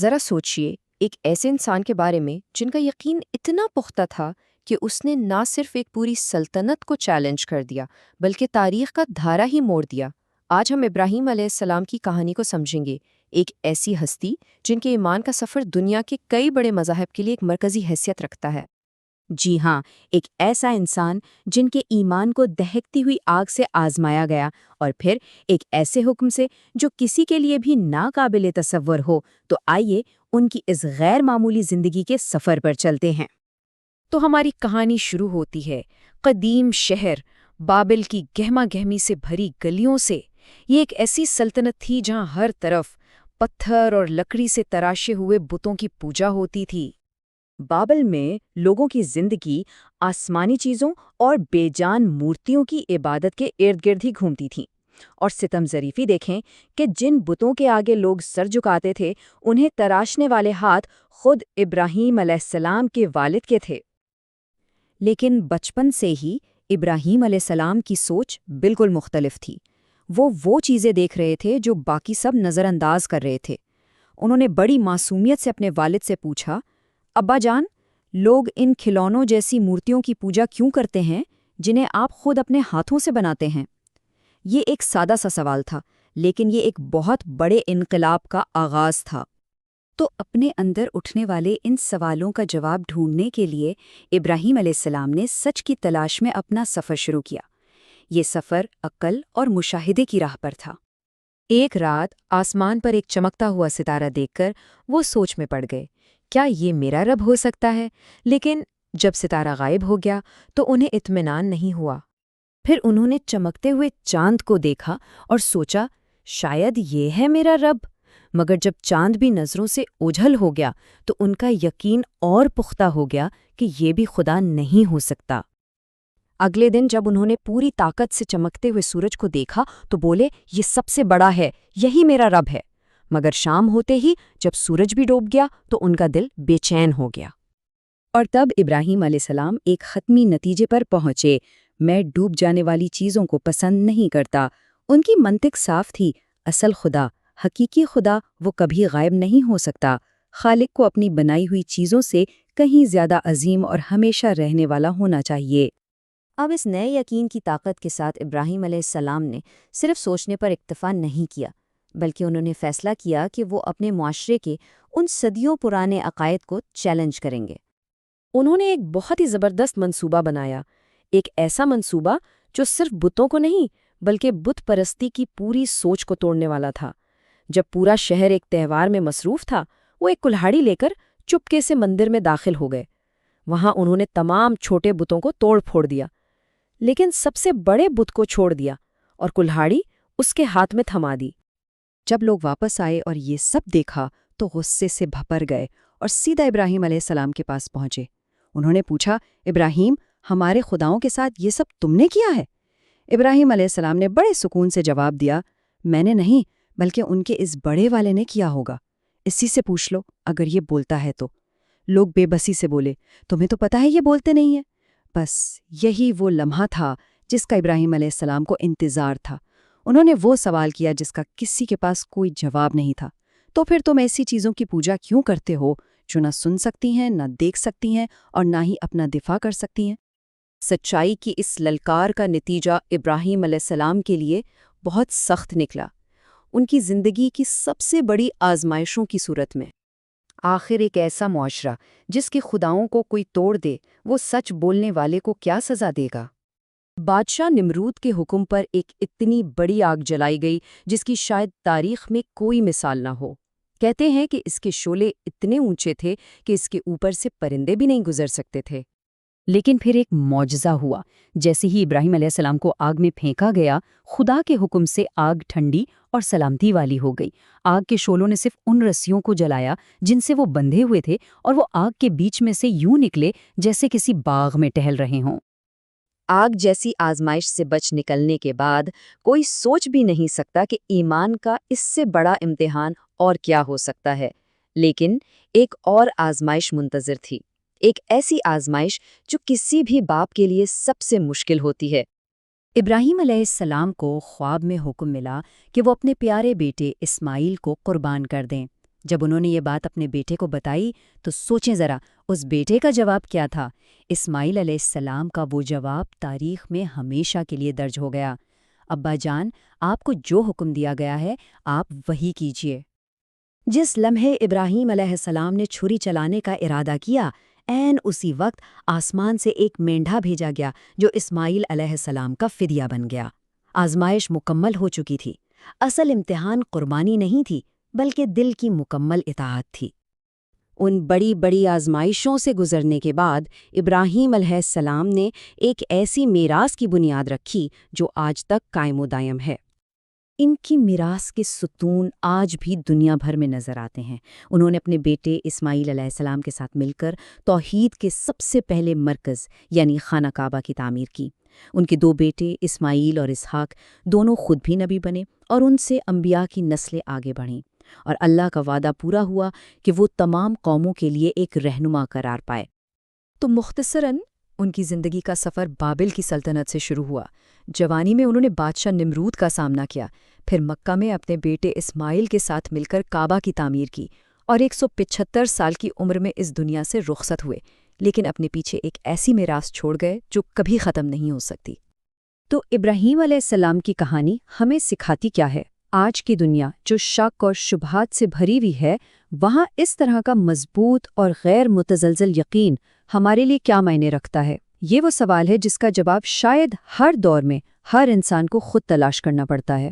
ذرا سوچئے، ایک ایسے انسان کے بارے میں جن کا یقین اتنا پختہ تھا کہ اس نے نہ صرف ایک پوری سلطنت کو چیلنج کر دیا بلکہ تاریخ کا دھارا ہی موڑ دیا۔ آج ہم ابراہیم علیہ السلام کی کہانی کو سمجھیں گے، ایک ایسی ہستی جن کے ایمان کا سفر دنیا کے کئی بڑے مذاہب کے لیے ایک مرکزی حیثیت رکھتا ہے۔ جی ہاں، ایک ایسا انسان جن کے ایمان کو دہکتی ہوئی آگ سے آزمایا گیا اور پھر ایک ایسے حکم سے جو کسی کے لیے بھی ناقابل تصور ہو۔ تو آئیے ان کی اس غیر معمولی زندگی کے سفر پر چلتے ہیں۔ تو ہماری کہانی شروع ہوتی ہے قدیم شہر بابل کی گہما گہمی سے بھری گلیوں سے۔ یہ ایک ایسی سلطنت تھی جہاں ہر طرف پتھر اور لکڑی سے تراشے ہوئے بتوں کی پوجا ہوتی تھی۔ بابل میں لوگوں کی زندگی آسمانی چیزوں اور بے جان مورتیوں کی عبادت کے ارد گرد ہی گھومتی تھی، اور ستم ظریفی دیکھیں کہ جن بتوں کے آگے لوگ سر جھکاتے تھے انہیں تراشنے والے ہاتھ خود ابراہیم علیہ السلام کے والد کے تھے۔ لیکن بچپن سے ہی ابراہیم علیہ السلام کی سوچ بالکل مختلف تھی۔ وہ چیزیں دیکھ رہے تھے جو باقی سب نظر انداز کر رہے تھے۔ انہوں نے بڑی معصومیت سے اپنے والد سے پوچھا، ابا جان، لوگ ان کھلونوں جیسی مورتیوں کی پوجا کیوں کرتے ہیں جنہیں آپ خود اپنے ہاتھوں سے بناتے ہیں؟ یہ ایک سادہ سا سوال تھا، لیکن یہ ایک بہت بڑے انقلاب کا آغاز تھا۔ تو اپنے اندر اٹھنے والے ان سوالوں کا جواب ڈھونڈنے کے لیے ابراہیم علیہ السلام نے سچ کی تلاش میں اپنا سفر شروع کیا۔ یہ سفر عقل اور مشاہدے کی راہ پر تھا۔ ایک رات آسمان پر ایک چمکتا ہوا ستارہ دیکھ کر وہ سوچ میں پڑ گئے، کیا یہ میرا رب ہو سکتا ہے؟ لیکن جب ستارہ غائب ہو گیا تو انہیں اطمینان نہیں ہوا۔ پھر انہوں نے چمکتے ہوئے چاند کو دیکھا اور سوچا، شاید یہ ہے میرا رب۔ مگر جب چاند بھی نظروں سے اوجھل ہو گیا تو ان کا یقین اور پختہ ہو گیا کہ یہ بھی خدا نہیں ہو سکتا۔ اگلے دن جب انہوں نے پوری طاقت سے چمکتے ہوئے سورج کو دیکھا تو بولے، یہ سب سے بڑا ہے، یہی میرا رب ہے۔ مگر شام ہوتے ہی جب سورج بھی ڈوب گیا تو ان کا دل بے چین ہو گیا۔ اور تب ابراہیم علیہ السلام ایک حتمی نتیجے پر پہنچے، میں ڈوب جانے والی چیزوں کو پسند نہیں کرتا۔ ان کی منطق صاف تھی، اصل خدا، حقیقی خدا، وہ کبھی غائب نہیں ہو سکتا۔ خالق کو اپنی بنائی ہوئی چیزوں سے کہیں زیادہ عظیم اور ہمیشہ رہنے والا ہونا چاہیے۔ اب اس نئے یقین کی طاقت کے ساتھ ابراہیم علیہ السلام نے صرف سوچنے پر اکتفا نہیں کیا، بلکہ انہوں نے فیصلہ کیا کہ وہ اپنے معاشرے کے ان صدیوں پرانے عقائد کو چیلنج کریں گے۔ انہوں نے ایک بہت ہی زبردست منصوبہ بنایا، ایک ایسا منصوبہ جو صرف بتوں کو نہیں بلکہ بت پرستی کی پوری سوچ کو توڑنے والا تھا۔ جب پورا شہر ایک تہوار میں مصروف تھا، وہ ایک کلہاڑی لے کر چپکے سے مندر میں داخل ہو گئے۔ وہاں انہوں نے تمام چھوٹے بتوں کو توڑ پھوڑ دیا، لیکن سب سے بڑے بت کو چھوڑ دیا اور کلہاڑی اس کے ہاتھ میں تھما دی۔ جب لوگ واپس آئے اور یہ سب دیکھا تو غصے سے بھپر گئے اور سیدھا ابراہیم علیہ السلام کے پاس پہنچے۔ انہوں نے پوچھا، ابراہیم، ہمارے خداؤں کے ساتھ یہ سب تم نے کیا ہے؟ ابراہیم علیہ السلام نے بڑے سکون سے جواب دیا، میں نے نہیں، بلکہ ان کے اس بڑے والے نے کیا ہوگا۔ اسی سے پوچھ لو اگر یہ بولتا ہے تو۔ لوگ بے بسی سے بولے، تمہیں تو پتا ہے یہ بولتے نہیں ہیں۔ بس یہی وہ لمحہ تھا جس کا ابراہیم علیہ السلام کو انتظار تھا۔ انہوں نے وہ سوال کیا جس کا کسی کے پاس کوئی جواب نہیں تھا، تو پھر تم ایسی چیزوں کی پوجا کیوں کرتے ہو جو نہ سن سکتی ہیں، نہ دیکھ سکتی ہیں اور نہ ہی اپنا دفاع کر سکتی ہیں؟ سچائی کی اس للکار کا نتیجہ ابراہیم علیہ السلام کے لیے بہت سخت نکلا، ان کی زندگی کی سب سے بڑی آزمائشوں کی صورت میں۔ آخر ایک ایسا معاشرہ جس کے خداؤں کو کوئی توڑ دے، وہ سچ بولنے والے کو کیا سزا دے گا؟ بادشاہ نمرود کے حکم پر ایک اتنی بڑی آگ جلائی گئی جس کی شاید تاریخ میں کوئی مثال نہ ہو۔ کہتے ہیں کہ اس کے شعلے اتنے اونچے تھے کہ اس کے اوپر سے پرندے بھی نہیں گزر سکتے تھے۔ لیکن پھر ایک معجزہ ہوا۔ جیسے ہی ابراہیم علیہ السلام کو آگ میں پھینکا گیا، خدا کے حکم سے آگ ٹھنڈی اور سلامتی والی ہو گئی۔ آگ کے شعلوں نے صرف ان رسیوں کو جلایا جن سے وہ بندھے ہوئے تھے، اور وہ آگ کے بیچ میں سے یوں نکلے جیسے کسی باغ میں ٹہل رہے ہوں۔ آگ جیسی آزمائش سے بچ نکلنے کے بعد کوئی سوچ بھی نہیں سکتا کہ ایمان کا اس سے بڑا امتحان اور کیا ہو سکتا ہے۔ لیکن ایک اور آزمائش منتظر تھی، ایک ایسی آزمائش جو کسی بھی باپ کے لیے سب سے مشکل ہوتی ہے۔ ابراہیم علیہ السلام کو خواب میں حکم ملا کہ وہ اپنے پیارے بیٹے اسماعیل کو قربان کر دیں۔ جب انہوں نے یہ بات اپنے بیٹے کو بتائی تو سوچیں ذرا اس بیٹے کا جواب کیا تھا۔ اسماعیل علیہ السلام کا وہ جواب تاریخ میں ہمیشہ کے لیے درج ہو گیا، ابا جان، آپ کو جو حکم دیا گیا ہے آپ وہی کیجیے۔ جس لمحے ابراہیم علیہ السلام نے چھری چلانے کا ارادہ کیا، عین اسی وقت آسمان سے ایک مینڈھا بھیجا گیا جو اسماعیل علیہ السلام کا فدیہ بن گیا۔ آزمائش مکمل ہو چکی تھی۔ اصل امتحان قربانی نہیں تھی بلکہ دل کی مکمل اطاعت تھی۔ ان بڑی بڑی آزمائشوں سے گزرنے کے بعد ابراہیم علیہ السلام نے ایک ایسی میراث کی بنیاد رکھی جو آج تک قائم و دائم ہے۔ ان کی میراث کے ستون آج بھی دنیا بھر میں نظر آتے ہیں۔ انہوں نے اپنے بیٹے اسماعیل علیہ السلام کے ساتھ مل کر توحید کے سب سے پہلے مرکز یعنی خانہ کعبہ کی تعمیر کی۔ ان کے 2 بیٹے اسماعیل اور اسحاق دونوں خود بھی نبی بنے اور ان سے انبیاء کی نسلیں آگے بڑھیں، اور اللہ کا وعدہ پورا ہوا کہ وہ تمام قوموں کے لیے ایک رہنما قرار پائے۔ تو مختصراً ان کی زندگی کا سفر بابل کی سلطنت سے شروع ہوا۔ جوانی میں انہوں نے بادشاہ نمرود کا سامنا کیا، پھر مکہ میں اپنے بیٹے اسماعیل کے ساتھ مل کر کعبہ کی تعمیر کی، اور 175 سال کی عمر میں اس دنیا سے رخصت ہوئے، لیکن اپنے پیچھے ایک ایسی میراث چھوڑ گئے جو کبھی ختم نہیں ہو سکتی۔ تو ابراہیم علیہ السلام کی کہانی ہمیں سکھاتی کیا ہے؟ آج کی دنیا جو شک اور شبہات سے بھری ہوئی ہے، وہاں اس طرح کا مضبوط اور غیر متزلزل یقین ہمارے لیے کیا معنی رکھتا ہے؟ یہ وہ سوال ہے جس کا جواب شاید ہر دور میں ہر انسان کو خود تلاش کرنا پڑتا ہے۔